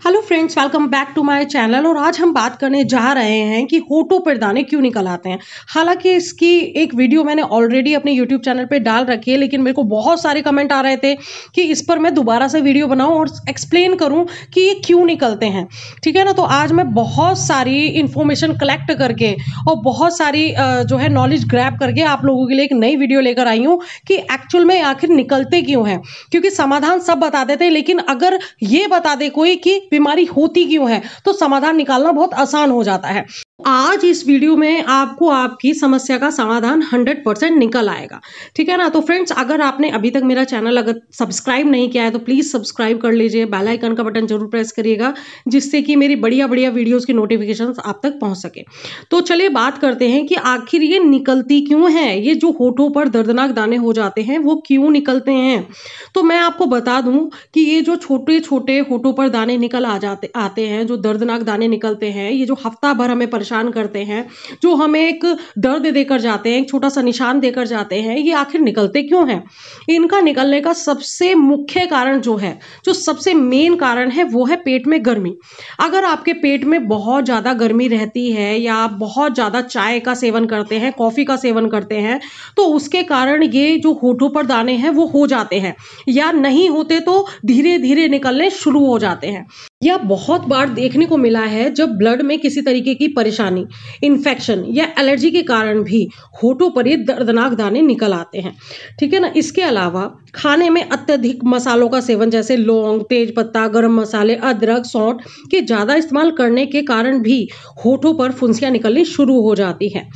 Hello friends, welcome back to my channel. और आज हम बात करने जा रहे हैं कि होठों पर दाने क्यों निकल आते हैं। हालांकि इसकी एक वीडियो मैंने ऑलरेडी अपने यूट्यूब चैनल पे डाल रखी है, लेकिन मेरे को बहुत सारे कमेंट आ रहे थे कि इस पर मैं दोबारा से वीडियो बनाऊं और एक्सप्लेन करूं कि ये क्यों निकलते हैं। ठीक है ना। तो आज मैं बहुत सारी इंफॉर्मेशन कलेक्ट करके और बहुत सारी जो है नॉलेज ग्रैब करके आप लोगों के लिए एक नई वीडियो लेकर आई हूँ कि एक्चुअल में आखिर निकलते क्यों हैं। क्योंकि समाधान सब बता देते हैं, लेकिन अगर ये बता दे कोई कि बीमारी होती क्यों है तो समाधान निकालना बहुत आसान हो जाता है। आज इस वीडियो में आपको आपकी समस्या का समाधान 100% निकल आएगा। ठीक है ना। तो फ्रेंड्स, अगर आपने अभी तक मेरा चैनल अगर सब्सक्राइब नहीं किया है तो प्लीज सब्सक्राइब कर लीजिए, बेल आइकन का बटन जरूर प्रेस करिएगा, जिससे कि मेरी बढ़िया बढ़िया वीडियोस की नोटिफिकेशंस आप तक पहुंच सके। तो चलिए बात करते हैं कि आखिर ये निकलती क्यों है। ये जो होठों पर दर्दनाक दाने हो जाते हैं वो क्यों निकलते हैं। तो मैं आपको बता दूं कि ये जो छोटे छोटे होठों पर दाने निकल आते हैं, जो दर्दनाक दाने निकलते हैं, ये जो हफ्ता भर हमें परेशान करते हैं, जो हमें एक दर्द देकर जाते हैं, एक छोटा सा निशान देकर जाते हैं, ये आखिर निकलते क्यों हैं। इनका निकलने का सबसे मुख्य कारण जो है, जो सबसे मेन कारण है, वो है पेट में गर्मी। अगर आपके पेट में बहुत ज्यादा गर्मी रहती है या आप बहुत ज्यादा चाय का सेवन करते हैं, कॉफी का सेवन करते हैं, तो उसके कारण ये जो होठों पर दाने हैं वो हो जाते हैं, या नहीं होते तो धीरे धीरे निकलने शुरू हो जाते हैं। यह बहुत बार देखने को मिला है जब ब्लड में किसी तरीके की परेशानी, इन्फेक्शन या एलर्जी के कारण भी होठों पर ये दर्दनाक दाने निकल आते हैं। ठीक है ना। इसके अलावा खाने में अत्यधिक मसालों का सेवन, जैसे लौंग, तेज पत्ता, गरम मसाले, अदरक, सौंठ के ज्यादा इस्तेमाल करने के कारण भी होठों पर फुंसियां निकलनी शुरू हो जाती है।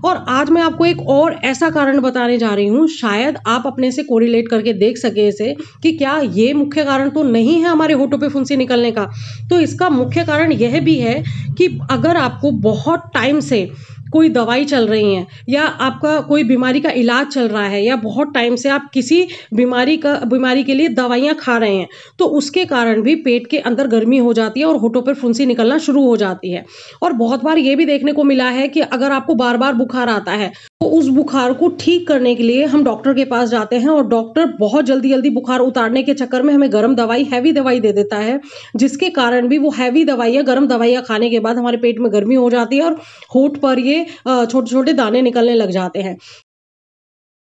और आज मैं आपको एक और ऐसा कारण बताने जा रही हूँ, शायद आप अपने से कोरिलेट करके देख सके इसे कि क्या ये मुख्य कारण तो नहीं है हमारे होठों पे फुंसी निकलने का। तो इसका मुख्य कारण यह भी है कि अगर आपको बहुत टाइम से कोई दवाई चल रही है या आपका कोई बीमारी का इलाज चल रहा है या बहुत टाइम से आप किसी बीमारी के लिए दवाइयां खा रहे हैं, तो उसके कारण भी पेट के अंदर गर्मी हो जाती है और होठों पर फुंसी निकलना शुरू हो जाती है। और बहुत बार ये भी देखने को मिला है कि अगर आपको बार बार बुखार आता है तो उस बुखार को ठीक करने के लिए हम डॉक्टर के पास जाते हैं और डॉक्टर बहुत जल्दी जल्दी बुखार उतारने के चक्कर में हमें गर्म दवाई, हैवी दवाई दे देता है, जिसके कारण भी वो हैवी दवाइयाँ, गर्म दवाइयाँ खाने के बाद हमारे पेट में गर्मी हो जाती है और होठ पर ये छोटे छोटे दाने निकलने लग जाते हैं।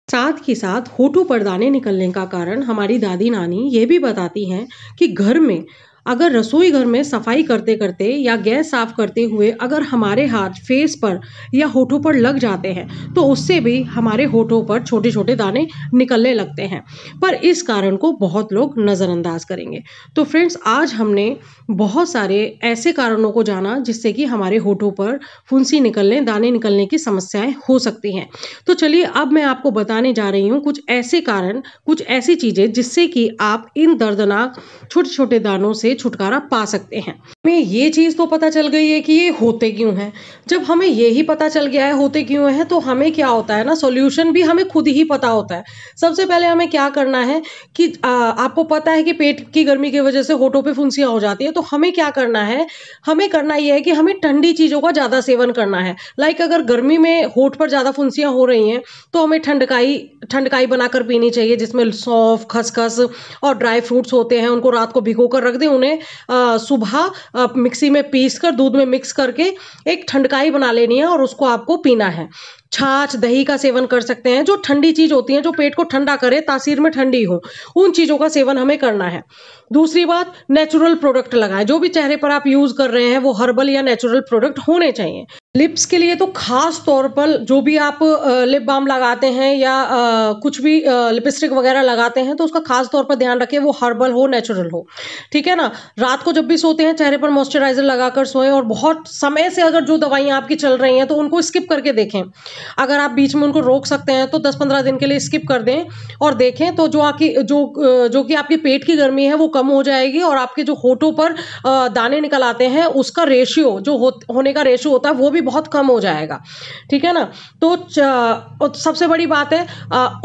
साथ ही साथ होठों पर दाने निकलने का कारण हमारी दादी नानी ये भी बताती हैं कि घर में अगर रसोई घर में सफाई करते करते या गैस साफ करते हुए अगर हमारे हाथ फेस पर या होठों पर लग जाते हैं तो उससे भी हमारे होठों पर छोटे छोटे दाने निकलने लगते हैं। पर इस कारण को बहुत लोग नज़रअंदाज करेंगे। तो फ्रेंड्स, आज हमने बहुत सारे ऐसे कारणों को जाना जिससे कि हमारे होठों पर फुंसी निकलने, दाने निकलने की समस्याएं हो सकती हैं। तो चलिए अब मैं आपको बताने जा रही हूँ कुछ ऐसे कारण, कुछ ऐसी चीजें जिससे कि आप इन दर्दनाक छोटे छोटे दानों से छुटकारा पा सकते हैं। हमें ये चीज तो पता चल गई है कि ये होते क्यों हैं। जब हमें यही पता चल गया है होते क्यों हैं, तो हमें क्या होता है ना, सॉल्यूशन भी हमें खुद ही पता होता है। सबसे पहले हमें क्या करना है कि आपको पता है कि पेट की गर्मी की वजह से होठों पे फुंसियां हो जाती है, तो हमें क्या करना है, हमें करना यह है कि हमें ठंडी चीजों का ज्यादा सेवन करना है। लाइक अगर गर्मी में होठ पर ज्यादा फुंसियां हो रही हैं तो हमें ठंडकाई बनाकर पीनी चाहिए, जिसमें सौंफ, खसखस और ड्राई फ्रूट्स होते हैं। उनको रात को भिगो कर रख दें, उन्हें सुबह मिक्सी में पीस कर दूध में मिक्स करके एक ठंडकाई बना लेनी है और उसको आपको पीना है। छाछ, दही का सेवन कर सकते हैं, जो ठंडी चीज होती है, जो पेट को ठंडा करे, तासीर में ठंडी हो, उन चीजों का सेवन हमें करना है। दूसरी बात, नेचुरल प्रोडक्ट लगाएं। जो भी चेहरे पर आप यूज कर रहे हैं वो हर्बल या नेचुरल प्रोडक्ट होने चाहिए। लिप्स के लिए तो खास तौर पर जो भी आप लिप बाम लगाते हैं या कुछ भी लिपस्टिक वगैरह लगाते हैं तो उसका खास तौर पर ध्यान रखें वो हर्बल हो, नेचुरल हो। ठीक है ना। रात को जब भी सोते हैं चेहरे पर मॉइस्चराइजर लगाकर सोएं, और बहुत समय से अगर जो दवाइयां आपकी चल रही हैं तो उनको स्किप करके देखें। अगर आप बीच में उनको रोक सकते हैं तो 10-15 दिन के लिए स्किप कर दें और देखें, तो जो कि आपके पेट की गर्मी है वो कम हो जाएगी और आपके जो होठों पर दाने निकल आते हैं उसका रेशियो, जो होने का रेशियो होता है, वो भी भी बहुत कम हो जाएगा, ठीक है ना। तो सबसे बड़ी बात है,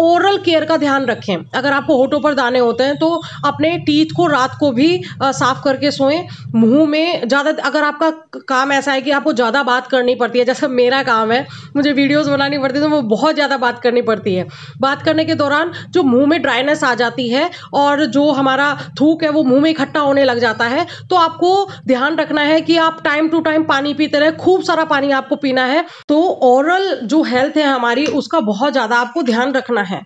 ओरल केयर का ध्यान रखें। अगर आपको होठों पर दाने होते हैं तो अपने टीथ को रात को भी साफ करके सोएं। मुंह में ज़्यादा, अगर आपका काम ऐसा है कि आपको ज़्यादा बात करनी पड़ती है, जैसे मेरा काम है, मुझे वीडियोस बनानी पड़ती है, तो वो बहुत ज़्यादा बात करनी पड़ती है। बात करने के दौरान जो मुंह में ड्राइनेस आ जाती है और जो हमारा थूक है वो मुंह में इकट्ठा होने लग जाता है, तो आपको ध्यान रखना है कि आप टाइम टू टाइम पानी पीते रहे, खूब सारा पानी आपको पीना है। तो ओरल जो हेल्थ है हमारी, उसका बहुत ज़्यादा आपको ध्यान रखना है।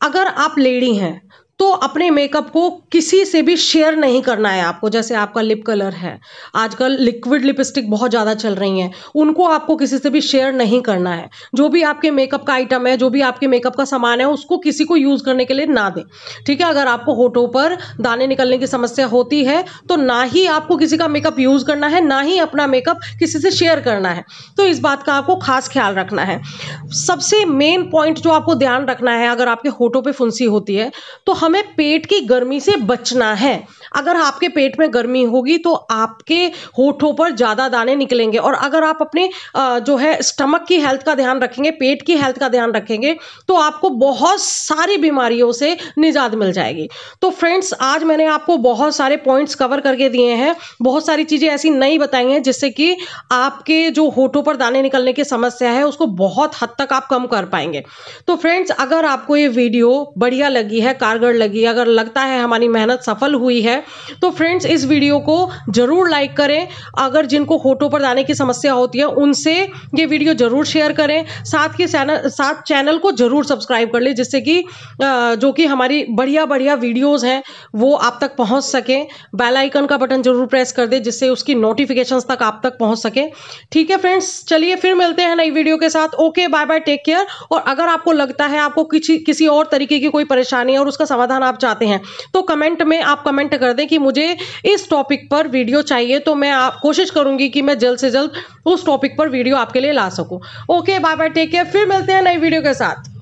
अगर आप लेडी हैं तो अपने मेकअप को किसी से भी शेयर नहीं करना है आपको। जैसे आपका लिप कलर है, आजकल लिक्विड लिपस्टिक बहुत ज़्यादा चल रही हैं, उनको आपको किसी से भी शेयर नहीं करना है। जो भी आपके मेकअप का आइटम है, जो भी आपके मेकअप का सामान है, उसको किसी को यूज़ करने के लिए ना दें, ठीक है। अगर आपको होठों पर दाने निकलने की समस्या होती है तो ना ही आपको किसी का मेकअप यूज़ करना है, ना ही अपना मेकअप किसी से शेयर करना है। तो इस बात का आपको खास ख्याल रखना है। सबसे मेन पॉइंट जो आपको ध्यान रखना है, अगर आपके होठों पे फुंसी होती है तो हमें पेट की गर्मी से बचना है। अगर आपके पेट में गर्मी होगी तो आपके होठों पर ज्यादा दाने निकलेंगे। और अगर आप अपने जो है स्टमक की हेल्थ का ध्यान रखेंगे, पेट की हेल्थ का ध्यान रखेंगे, तो आपको बहुत सारी बीमारियों से निजात मिल जाएगी। तो फ्रेंड्स, आज मैंने आपको बहुत सारे पॉइंट्स कवर करके दिए हैं, बहुत सारी चीजें ऐसी नई बताई हैं जिससे कि आपके जो होठों पर दाने निकलने की समस्या है उसको बहुत हद तक आप कम कर पाएंगे। तो फ्रेंड्स, अगर आपको ये वीडियो बढ़िया लगी है, कारगर लगी, अगर लगता है हमारी मेहनत सफल हुई है, तो फ्रेंड्स इस वीडियो को जरूर लाइक करें। अगर जिनको होठों पर दाने की समस्या होती है उनसे ये वीडियो जरूर शेयर करें। साथ चैनल को जरूर सब्सक्राइब कर ले, जिससे कि जो कि हमारी बढ़िया बढ़िया वीडियोस हैं वो आप तक पहुंच सके। बेल आइकन का बटन जरूर प्रेस कर दे, जिससे उसकी नोटिफिकेशंस तक आप तक पहुंच सके। ठीक है फ्रेंड्स, चलिए फिर मिलते हैं नई वीडियो के साथ। Okay, bye bye, take care. और अगर आपको लगता है आपको किसी और तरीके की कोई परेशानी है और उसका समाधान आप चाहते हैं, तो कमेंट में आप कमेंट कर दें कि मुझे इस टॉपिक पर वीडियो चाहिए, तो मैं कोशिश करूंगी कि मैं जल्द से जल्द उस टॉपिक पर वीडियो आपके लिए ला सकूं। Okay, bye bye, take care. फिर मिलते हैं नई वीडियो के साथ।